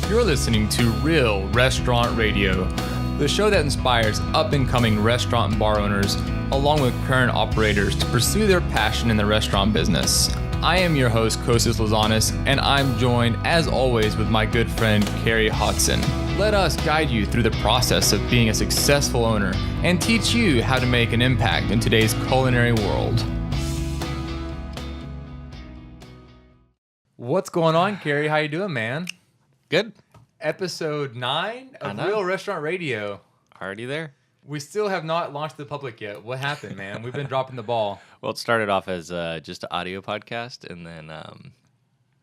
You're listening to Real Restaurant Radio, the show that inspires up-and-coming restaurant and bar owners, along with current operators, to pursue their passion in the restaurant business. I am your host, Kostas Lazanas, and I'm joined, as always, with my good friend, Cary Hodson. Let us guide you through the process of being a successful owner and teach you how to make an impact in today's culinary world. What's going on, Cary? How you doing, man? Good. Episode 9 of Real Restaurant Radio. Already there? We still have not launched to the public yet. What happened, man? We've been dropping the ball. Well, it started off as just an audio podcast, and then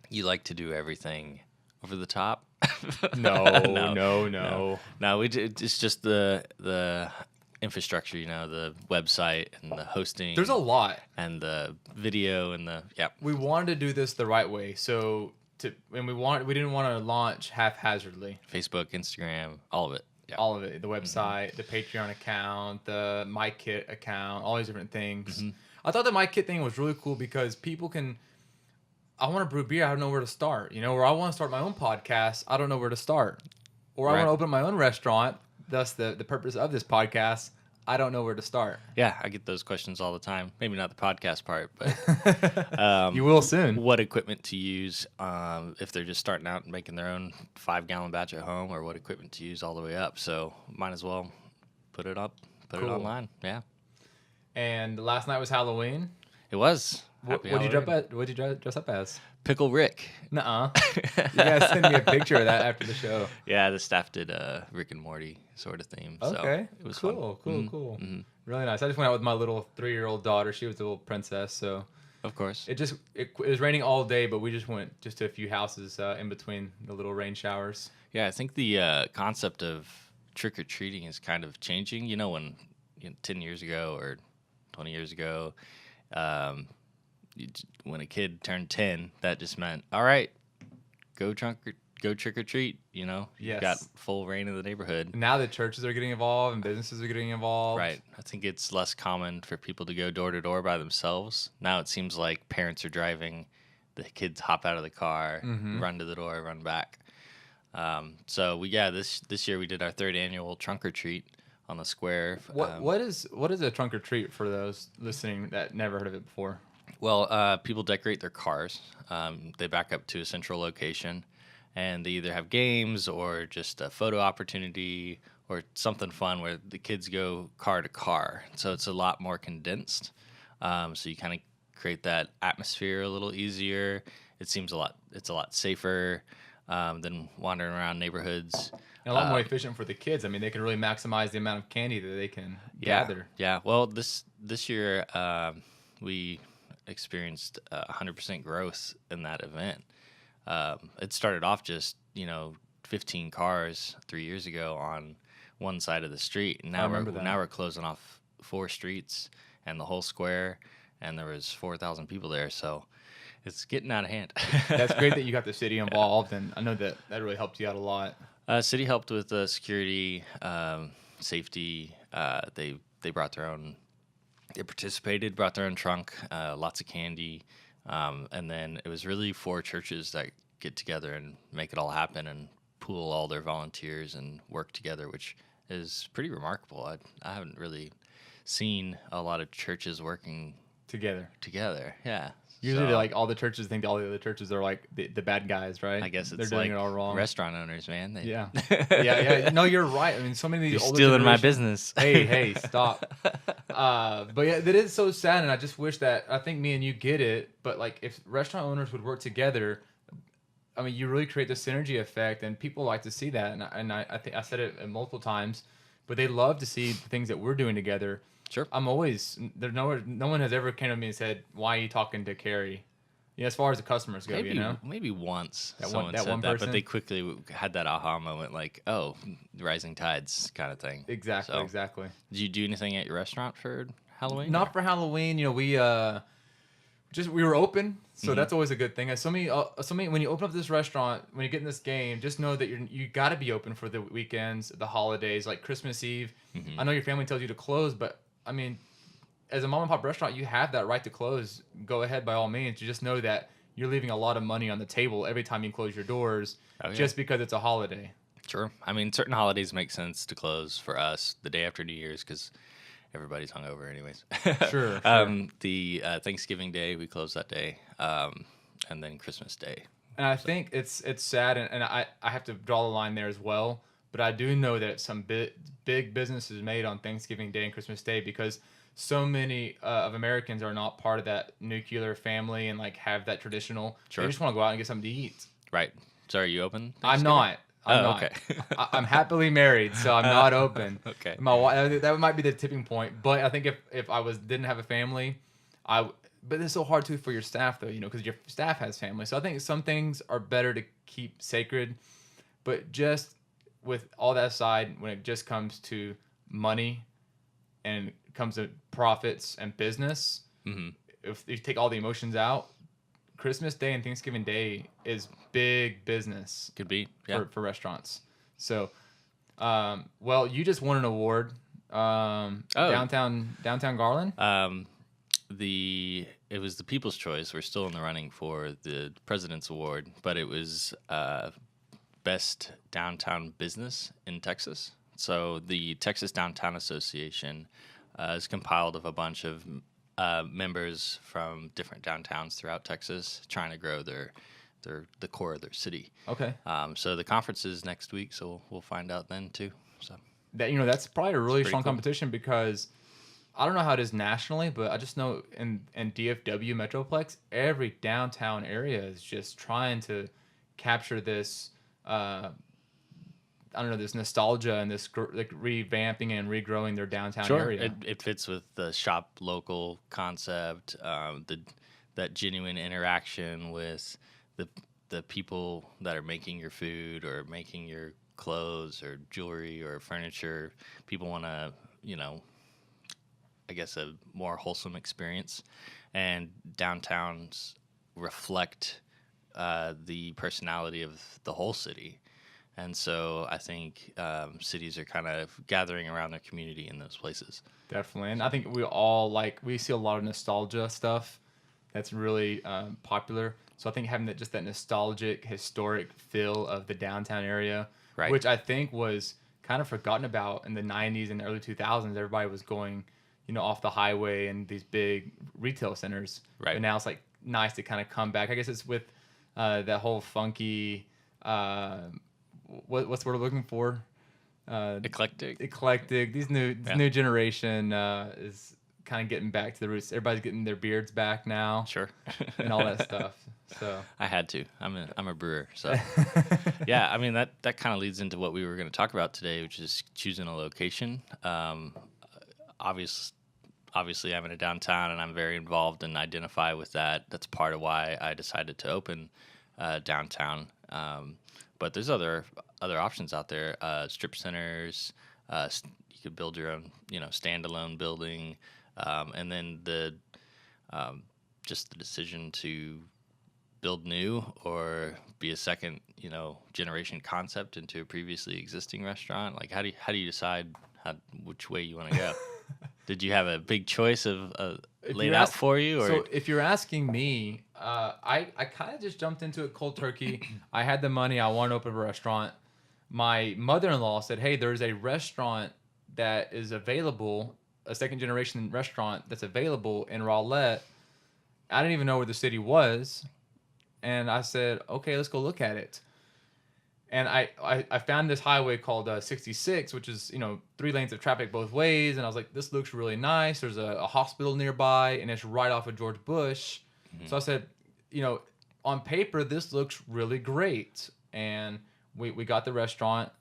you like to do everything over the top. No. It's just the infrastructure, the website and the hosting. There's a lot. And the video and We wanted to do this the right way, we didn't want to launch haphazardly. Facebook, Instagram, all of it. Yeah. All of it. The website, the Patreon account, the MyKit account, all these different things. Mm-hmm. I thought the MyKit thing was really cool because people can... I want to brew beer, I don't know where to start. Or I want to start my own podcast, I don't know where to start. Or I want to open my own restaurant, thus the purpose of this podcast, I don't know where to start. Yeah, I get those questions all the time. Maybe not the podcast part, but... you will soon. What equipment to use if they're just starting out and making their own 5-gallon batch at home, or what equipment to use all the way up. So might as well put it up, it online. Yeah. And last night was Halloween. It was. What'd you dress up as? Pickle Rick. Nuh-uh. You guys send me a picture of that after the show. Yeah, the staff did a Rick and Morty sort of theme. Okay. So it was cool. fun. Cool. Mm-hmm. Really nice. I just went out with my little 3-year-old daughter. She was a little princess, so... Of course. It was raining all day, but we just went to a few houses in between the little rain showers. Yeah, I think the concept of trick-or-treating is kind of changing. When 10 years ago or 20 years ago... when a kid turned 10, that just meant, all right, go trick or treat. Yes. You've got full reign of the neighborhood. Now the churches are getting involved and businesses are getting involved. Right. I think it's less common for people to go door to door by themselves. Now it seems like parents are driving, the kids hop out of the car, run to the door, run back. This year we did our 3rd annual trunk or treat on the square. What is a trunk or treat for those listening that never heard of it before? Well, people decorate their cars. They back up to a central location, and they either have games or just a photo opportunity or something fun where the kids go car to car. So it's a lot more condensed. So you kind of create that atmosphere a little easier. It's a lot safer than wandering around neighborhoods. And a lot more efficient for the kids. I mean, they can really maximize the amount of candy that they can gather. Yeah. Well, this year we experienced 100% growth in that event. It started off just 15 cars 3 years ago on one side of the street, and now we're closing off 4 streets and the whole square, and there was 4,000 people there. So it's getting out of hand. That's great that you got the city involved, and I know that really helped you out a lot. City helped with security, safety. They brought their own. They participated, brought their own trunk, lots of candy, and then it was really 4 churches that get together and make it all happen and pool all their volunteers and work together, which is pretty remarkable. I haven't really seen a lot of churches working together. Yeah. Usually, all the churches think all the other churches are like the bad guys, right? I guess they're doing it all wrong. Restaurant owners, man. Yeah. No, you're right. I mean, so many of these You're older stealing my business. Hey, stop. But yeah, that is so sad, and I just wish that I think me and you get it. But if restaurant owners would work together, I mean, you really create the synergy effect, and people like to see that. And I think I said it multiple times, but they love to see the things that we're doing together. Sure. I'm always no one has ever came to me and said, "Why are you talking to Cary?" As far as the customers go, maybe once someone said that, but they quickly had that aha moment, like, "Oh, rising tides," kind of thing. Exactly. Did you do anything at your restaurant for Halloween? Not for Halloween. We were open, so that's always a good thing. So many when you open up this restaurant, when you get in this game, just know that you got to be open for the weekends, the holidays, like Christmas Eve. I know your family tells you to close, but I mean, as a mom and pop restaurant, you have that right to close. Go ahead by all means. You just know that you're leaving a lot of money on the table every time you close your doors just because it's a holiday. Sure. I mean, certain holidays make sense to close for us the day after New Year's because everybody's hungover anyways. Sure. The Thanksgiving Day, we close that day, and then Christmas Day. And I think it's sad, and I have to draw the line there as well. But I do know that some big business is made on Thanksgiving Day and Christmas Day because so many of Americans are not part of that nuclear family and like have that traditional. Sure. They just want to go out and get something to eat. Right. So are you open? I'm not. Okay. I'm happily married, so I'm not open. Okay. My wife, that might be the tipping point. But I think if I didn't have a family, but it's so hard too for your staff though, because your staff has family. So I think some things are better to keep sacred. But just with all that aside, when it just comes to money and comes to profits and business, if you take all the emotions out, Christmas Day and Thanksgiving Day is big business. Could be, for restaurants. So, well, you just won an award, downtown Garland. It was the People's Choice. We're still in the running for the President's Award, but it was Best Downtown Business in Texas. So the Texas Downtown Association is compiled of a bunch of members from different downtowns throughout Texas trying to grow the core of their city. Okay. So the conference is next week, so we'll find out then too. So that's probably a really strong cool competition because I don't know how it is nationally, but I just know in DFW Metroplex, every downtown area is just trying to capture this this nostalgia and this like revamping and regrowing their downtown area. It fits with the shop local concept, that genuine interaction with the people that are making your food or making your clothes or jewelry or furniture. People want to, I guess a more wholesome experience, and downtowns reflect the personality of the whole city. And so I think cities are kind of gathering around their community in those places. Definitely. And I think we see a lot of nostalgia stuff that's really popular. So I think having that nostalgic, historic feel of the downtown area, right, which I think was kind of forgotten about in the 90s and early 2000s. Everybody was going, off the highway and these big retail centers. Right. But now it's like nice to kind of come back. I guess it's with that whole funky... what's the word we're looking for? Eclectic. This new generation is kind of getting back to the roots. Everybody's getting their beards back now. Sure. And all that stuff. So I had to. I'm a brewer. So yeah, I mean that kind of leads into what we were going to talk about today, which is choosing a location. Obviously, I'm in a downtown, and I'm very involved and identify with that. That's part of why I decided to open downtown. But there's other options out there. Strip centers. You could build your own, standalone building, and then just the decision to build new or be a second, generation concept into a previously existing restaurant. Like, how do you decide which way you want to go? Did you have a big choice of laid out for you? Or? So if you're asking me, I kind of just jumped into it cold turkey. I had the money. I wanted to open a restaurant. My mother-in-law said, hey, there's a restaurant that is available, a second-generation restaurant that's available in Rowlett. I didn't even know where the city was. And I said, okay, let's go look at it. And I found this highway called 66, which is, 3 lanes of traffic both ways. And I was like, this looks really nice. There's a hospital nearby, and it's right off of George Bush. Mm-hmm. So I said, on paper, this looks really great. And we got the restaurant.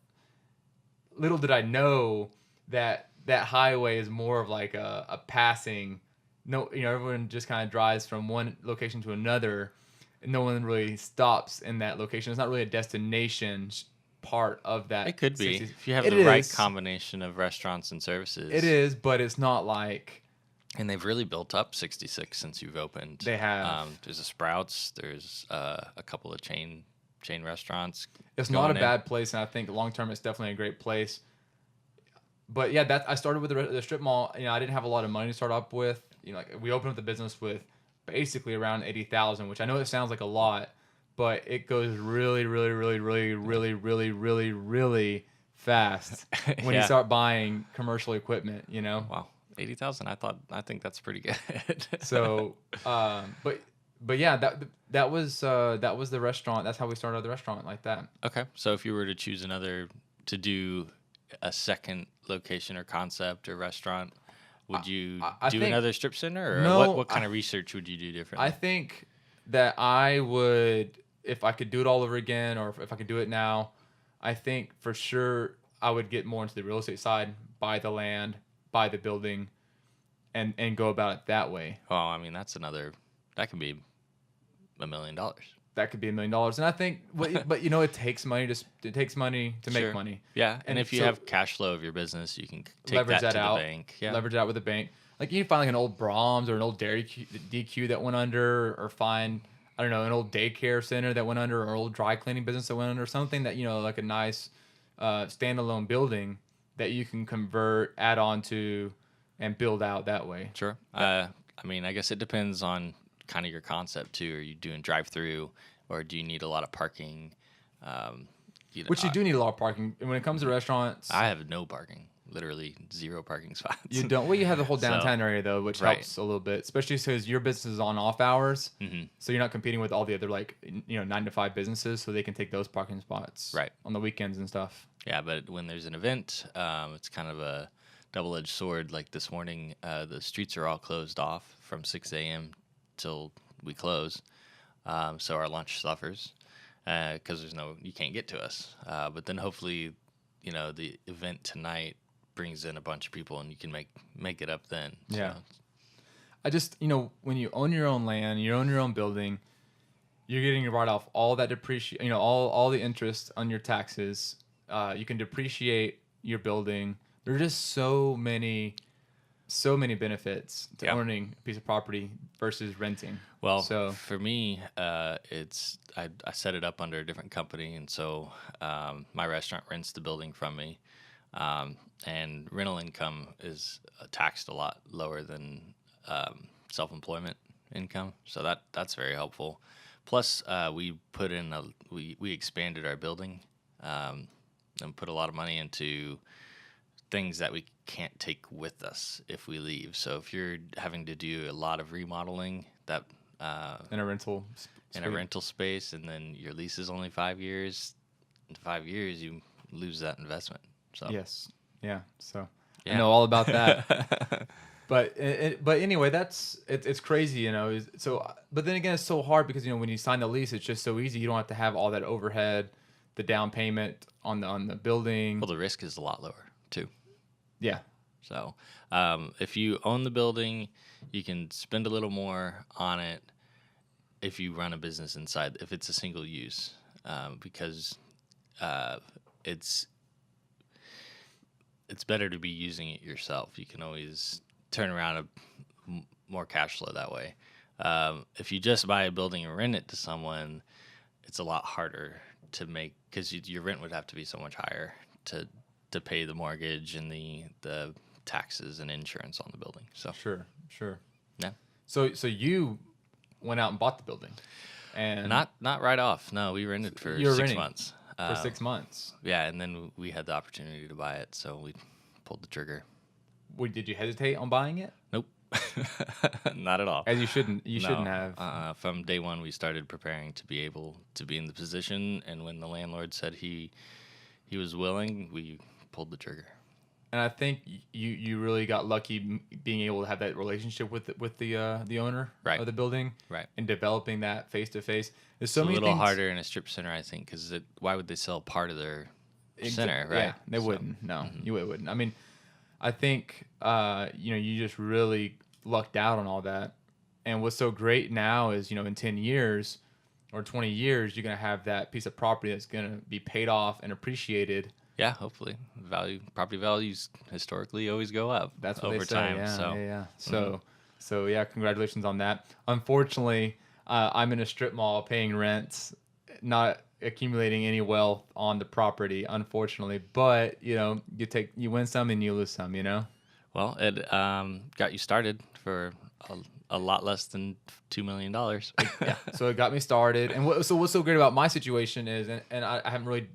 Little did I know that highway is more of like a passing. No, everyone just kind of drives from one location to another. No one really stops in that location. It's not really a destination part of that. It could be. If you have the right combination of restaurants and services. It is, but it's not like... And they've really built up 66 since you've opened. They have. There's a Sprouts. There's a couple of chain restaurants. It's not a bad place, and I think long-term it's definitely a great place. But yeah, I started with the strip mall. I didn't have a lot of money to start up with. We opened up the business with basically around 80,000, which I know it sounds like a lot, but it goes really, really, really, really, really, really, really, really fast when you Yeah. start buying commercial equipment, you know? Wow. 80,000. I think that's pretty good. So, but yeah, that was the restaurant. That's how we started the restaurant, like that. Okay. So if you were to choose to do a second location or concept or restaurant, would you I do think- another strip center, or No, what kind of research would you do differently? I think that I would, if I could do it all over again, or if I could do it now, I think for sure I would get more into the real estate side, buy the land, buy the building, and go about it that way. Well, I mean, that could be $1 million. That could be $1 million, and I think, but you know, it takes money to make Sure. money. Yeah, and if you so- have cash flow of your business, you can take Leverage that that to out. the bank. Yeah. Leverage it out with the bank. Like you can find like an old Brahms or an old Dairy DQ that went under, or find, I don't know, an old daycare center that went under, or an old dry cleaning business that went under, something that, you know, like a nice standalone building that you can convert, add on to, and build out that way. Sure. I mean, I guess it depends on kind of your concept too. Are you doing drive-through, or do you need a lot of parking? Which you do need a lot of parking. And when it comes to restaurants, I have no parking, literally 0 parking spots. you don't. Well, you have the whole So, downtown area though, which right. helps a little bit, especially because your business is on off hours, Mhm. so you're not competing with all the other, like, you know, 9 to 5 businesses, so they can take those parking spots Right. on the weekends and stuff. Yeah, but when there's an event, it's kind of a double-edged sword. Like this morning, the streets are all closed off from 6 a.m. till we close, so our lunch suffers because you can't get to us. But then hopefully, you know, the event tonight brings in a bunch of people, and you can make it up then. Yeah. So, I just, you know, when you own your own land, you own your own building, you're getting to write off all that depreciation, you know, all the interest on your taxes. You can depreciate your building. There are just so many benefits to Yeah. owning a piece of property versus renting. well, So for me, I set it up under a different company, and so my restaurant rents the building from me, and rental income is taxed a lot lower than self-employment income, so that's very helpful. Plus, we put in we expanded our building, and put a lot of money into things that we can't take with us if we leave. So if you're having to do a lot of remodeling that in a rental in a rental space, and then your lease is only 5 years, in 5 years you lose that investment. So Yes. Yeah. So I Yeah. know all about that. But anyway, it's crazy, you know. But then again, it's so hard because, you know, when you sign the lease, it's just so easy. You don't have to have all that overhead, the down payment on the building. well, the risk is a lot lower too. Yeah. So if you own the building, you can spend a little more on it if you run a business inside, if it's a single use, because it's better to be using it yourself. You can always turn around more cash flow that way. If you just buy a building and rent it to someone, it's a lot harder to make, because your rent would have to be so much higher to pay the mortgage and the taxes and insurance on the building. So Sure. yeah, So you went out and bought the building, and not right off. No, we rented for You were 6 renting months. for 6 months. Yeah, and then we had the opportunity to buy it, so we pulled the trigger. Did you hesitate on buying it? Nope, not at all. As you shouldn't. You No. shouldn't have. From day one, we started preparing to be able to be in the position, and when the landlord said he was willing, we pulled the trigger. And I think you really got lucky being able to have that relationship with the owner Right. of the building, Right. and developing that face to face. There's It's so a many little things. harder in a strip center, I think, because why would they sell part of their center, right? Yeah, they So, wouldn't. No, you wouldn't. I mean, I think you know, you just really lucked out on all that. And what's so great now is, you know, in 10 years or 20 years, you're gonna have that piece of property that's gonna be paid off and appreciated. Yeah, hopefully, property values historically always go up. That's what over they say. time. Yeah, So yeah. So yeah, congratulations on that. Unfortunately, I'm in a strip mall paying rent, not accumulating any wealth on the property, unfortunately. But you know, you win some and you lose some. You know. well, it got you started for a a lot less than $2 million. Yeah. So it got me started. And what's so great about my situation is, and I haven't really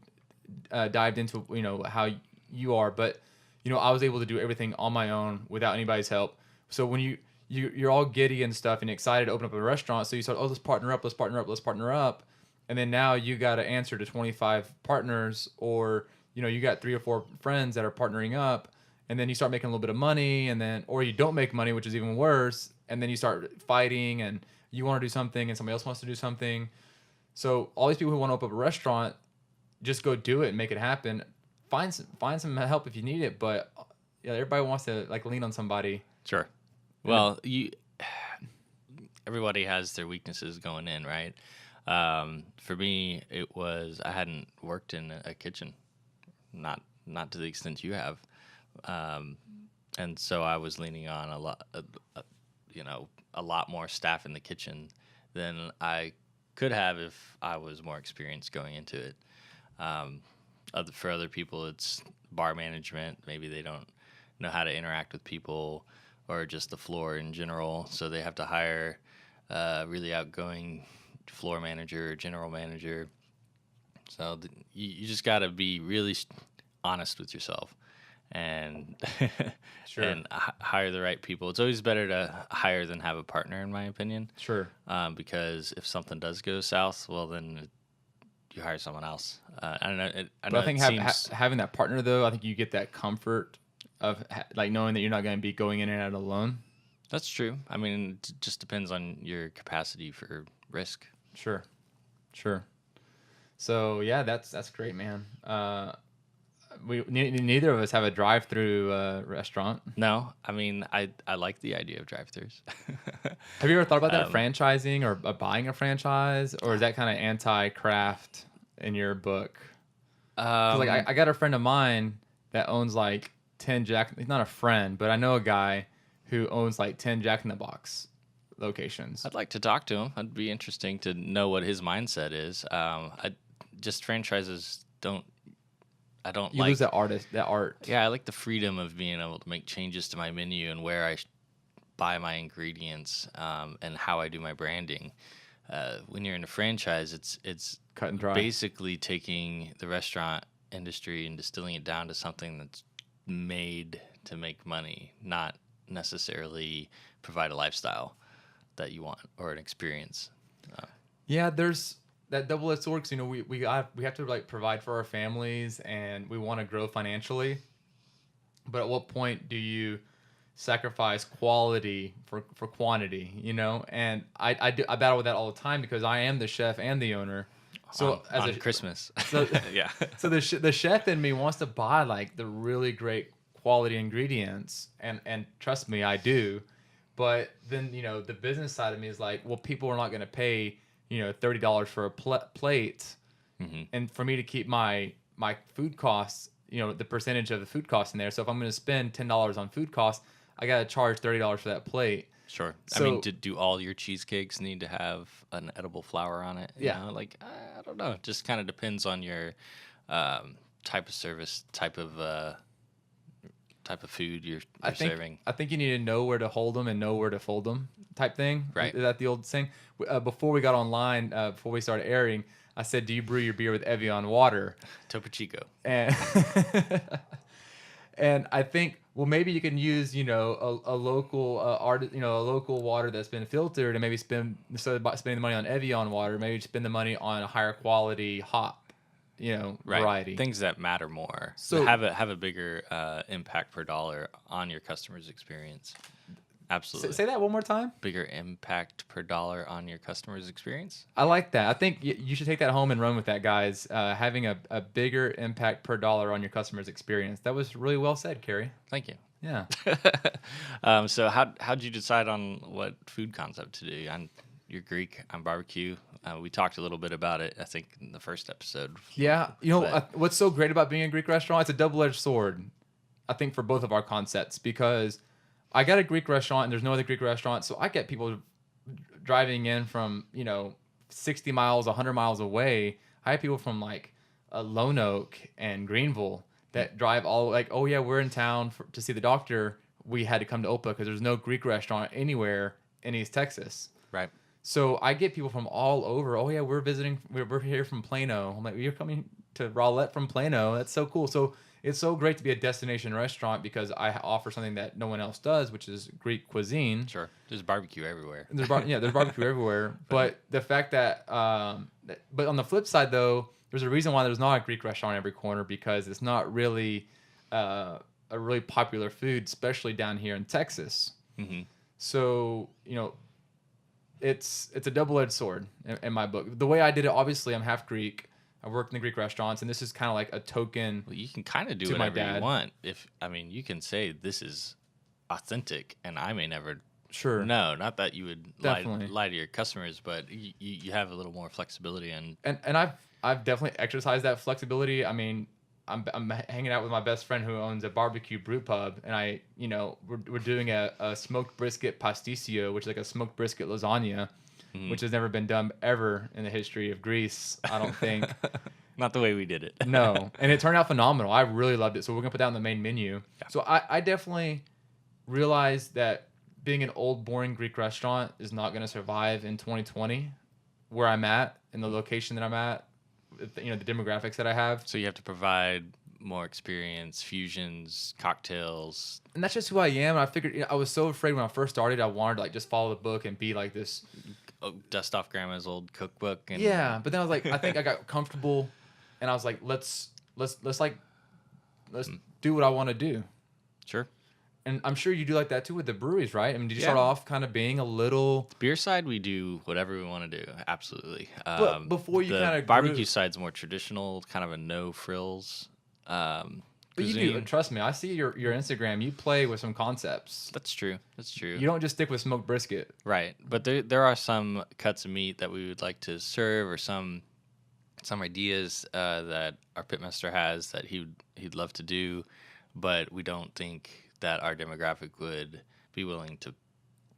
dived into, how you are, but, I was able to do everything on my own without anybody's help. So when you're all giddy and stuff and excited to open up a restaurant, so you start, let's partner up. And then now you got to answer to 25 partners, or, you got 3 or 4 friends that are partnering up, and then you start making a little bit of money, or you don't make money, which is even worse. And then you start fighting, and you want to do something and somebody else wants to do something. So all these people who want to open up a restaurant, just go do it and make it happen. Find some help if you need it, but everybody wants to lean on somebody. Sure. Well, everybody has their weaknesses going in, right? For me, it was I hadn't worked in a kitchen, not to the extent you have, and so I was leaning on a lot more staff in the kitchen than I could have if I was more experienced going into it. For other people, it's bar management. Maybe they don't know how to interact with people, or just the floor in general, so they have to hire a really outgoing floor manager or general manager. So you just got to be really honest with yourself and Sure. and hire the right people. It's always better to hire than have a partner, in my opinion. Sure. Because if something does go south, well, then you hire someone else. I think having that partner, though, I think you get that comfort of knowing that you're not going to be going in and out alone. That's true. I mean, it just depends on your capacity for risk. Sure. So yeah, that's great, man. Neither of us have a drive-through restaurant. No, I mean, I like the idea of drive-thrus. Have you ever thought about that, franchising or buying a franchise, or is that kind of anti-craft in your book? I got a friend of mine that owns 10 Jack. He's not a friend, but I know a guy who owns 10 Jack in the Box locations. I'd like to talk to him. It'd be interesting to know what his mindset is. Franchises don't. I don't you lose that art. Yeah, I like the freedom of being able to make changes to my menu and where I buy my ingredients, and how I do my branding. When you're in a franchise, it's cut and dry. Basically taking the restaurant industry and distilling it down to something that's made to make money, not necessarily provide a lifestyle that you want or an experience. Yeah, there's that double-edged sword. We have to provide for our families, and we want to grow financially. But at what point do you sacrifice quality for quantity? And I battle with that all the time, because I am the chef and the owner. So on Christmas, yeah. So the chef in me wants to buy the really great quality ingredients, and trust me, I do. But then the business side of me is well, people are not going to pay $30 for a plate, mm-hmm. and for me to keep my food costs, the percentage of the food costs in there. So if I'm going to spend $10 on food costs, I got to charge $30 for that plate. Sure. So, I mean, do all your cheesecakes need to have an edible flour on it? Yeah. I don't know. It just kind of depends on your type of service, type of food you're serving. I think you need to know where to hold them and know where to fold them, type thing. Right. Is that the old saying? Before we got online, before we started airing, I said, "Do you brew your beer with Evian water?" Topo Chico. And and I think, well, maybe you can use a local a local water that's been filtered, and maybe instead of spending the money on Evian water, maybe spend the money on a higher quality hop. Right. Variety. Things that matter more. So have a bigger impact per dollar on your customer's experience. Absolutely. Say that one more time. Bigger impact per dollar on your customer's experience. I like that. I think you should take that home and run with that, guys. Having a bigger impact per dollar on your customer's experience. That was really well said, Cary. Thank you. Yeah. So how'd you decide on what food concept to do? You're Greek. I'm barbecue. We talked a little bit about it, I think, in the first episode. Yeah. What's so great about being a Greek restaurant? It's a double-edged sword, I think, for both of our concepts, because I got a Greek restaurant and there's no other Greek restaurant. So I get people driving in from, 60 miles, 100 miles away. I have people from Lone Oak and Greenville that drive all oh yeah, we're in town to see the doctor. We had to come to Opa because there's no Greek restaurant anywhere in East Texas. Right. So I get people from all over. Oh yeah, we're here from Plano. I'm like, you're coming to Rowlett from Plano. That's so cool. So it's so great to be a destination restaurant because I offer something that no one else does, which is Greek cuisine. Sure. There's barbecue everywhere. There's barbecue everywhere. But the fact that, but on the flip side though, there's a reason why there's not a Greek restaurant on every corner, because it's not really a really popular food, especially down here in Texas. Mm-hmm. So, it's a double-edged sword in my book. The way I did it, obviously, I'm half Greek. I worked in the Greek restaurants, and this is kind of like a token. Well, you can kind of do whatever you want. You can say this is authentic, and I may never. Sure. No, not that you would lie to your customers, but you have a little more flexibility and I've definitely exercised that flexibility. I mean, I'm hanging out with my best friend who owns a barbecue brew pub, and we're doing a smoked brisket pasticcio, which is like a smoked brisket lasagna, which has never been done ever in the history of Greece, I don't think. Not the way we did it. No, and it turned out phenomenal. I really loved it. So we're gonna put that on the main menu. Yeah. So I definitely realized that being an old, boring Greek restaurant is not gonna survive in 2020, where I'm at, in the location that I'm at. The demographics that I have. So you have to provide more experience, fusions, cocktails. And that's just who I am. And I figured, I was so afraid when I first started, I wanted to just follow the book and be like this. Dust off grandma's old cookbook. And yeah. But then I was like, I think I got comfortable, and I was like, let's do what I want to do. Sure. And I'm sure you do like that too with the breweries, right? I mean, did you start off kind of being a little... Beer side, we do whatever we want to do. Absolutely. But before you kind of... Barbecue side's more traditional, kind of a no frills. But you do, trust me. I see your Instagram. You play with some concepts. That's true. You don't just stick with smoked brisket. Right. But there are some cuts of meat that we would like to serve, or some ideas that our pitmaster has that he'd love to do, but we don't think that our demographic would be willing to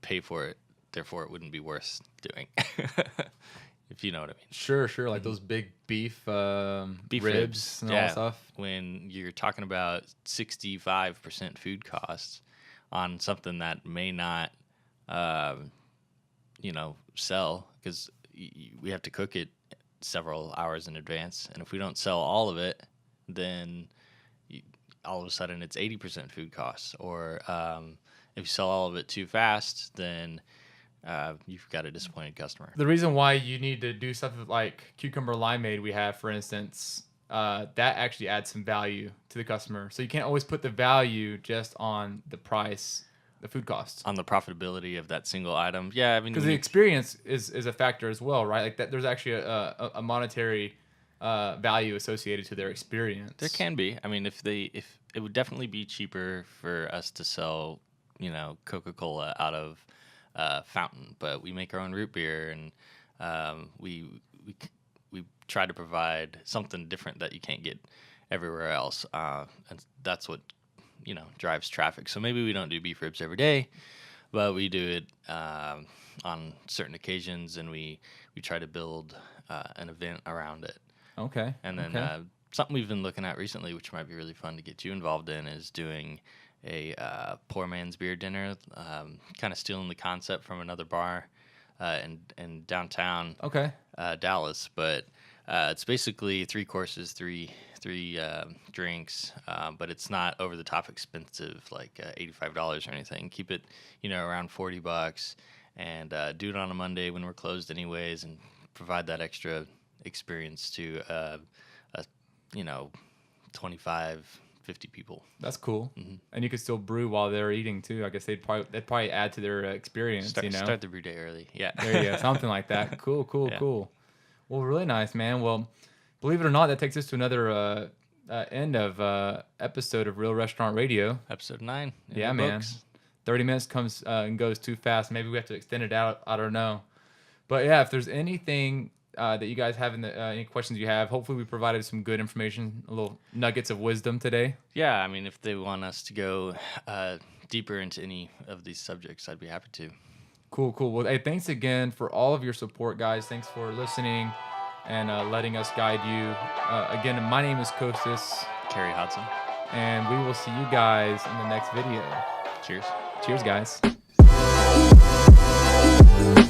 pay for it. Therefore, it wouldn't be worth doing. If you know what I mean. Sure. Like those big beef ribs and all that stuff. When you're talking about 65% food costs on something that may not, sell, because we have to cook it several hours in advance. And if we don't sell all of it, then all of a sudden it's 80% food costs. Or if you sell all of it too fast, then you've got a disappointed customer. The reason why you need to do stuff like cucumber limeade we have, for instance, that actually adds some value to the customer. So you can't always put the value just on the price, the food costs. On the profitability of that single item. Yeah, I mean... Because the experience is a factor as well, right? Like that, there's actually a monetary... value associated to their experience. There can be. I mean, if it would definitely be cheaper for us to sell, Coca-Cola out of fountain, but we make our own root beer, and we try to provide something different that you can't get everywhere else, and that's what drives traffic. So maybe we don't do beef ribs every day, but we do it on certain occasions, and we try to build an event around it. Okay. And then something we've been looking at recently, which might be really fun to get you involved in, is doing a poor man's beer dinner, kind of stealing the concept from another bar in downtown Dallas. But it's basically 3 courses, three drinks, but it's not over the top expensive like $85 or anything. Keep it around $40, and do it on a Monday when we're closed anyways, and provide that extra experience to 25, 50 people. That's cool. Mm-hmm. And you could still brew while they're eating too. I guess they'd probably add to their experience. Start the brew day early. Yeah. There you go. Something like that. Cool. Well, really nice, man. Well, believe it or not, that takes us to another end of episode of Real Restaurant Radio. Episode 9. Yeah, man. 30 minutes comes and goes too fast. Maybe we have to extend it out. I don't know. But yeah, if there's anything that you guys have any questions you have, hopefully we provided some good information, a little nuggets of wisdom today. Yeah, I mean, if they want us to go deeper into any of these subjects, I'd be happy to. Cool. Well, hey, thanks again for all of your support, guys. Thanks for listening and letting us guide you. Again, my name is Kostas. Cary Hodson. And we will see you guys in the next video. Cheers. Cheers, guys. Bye.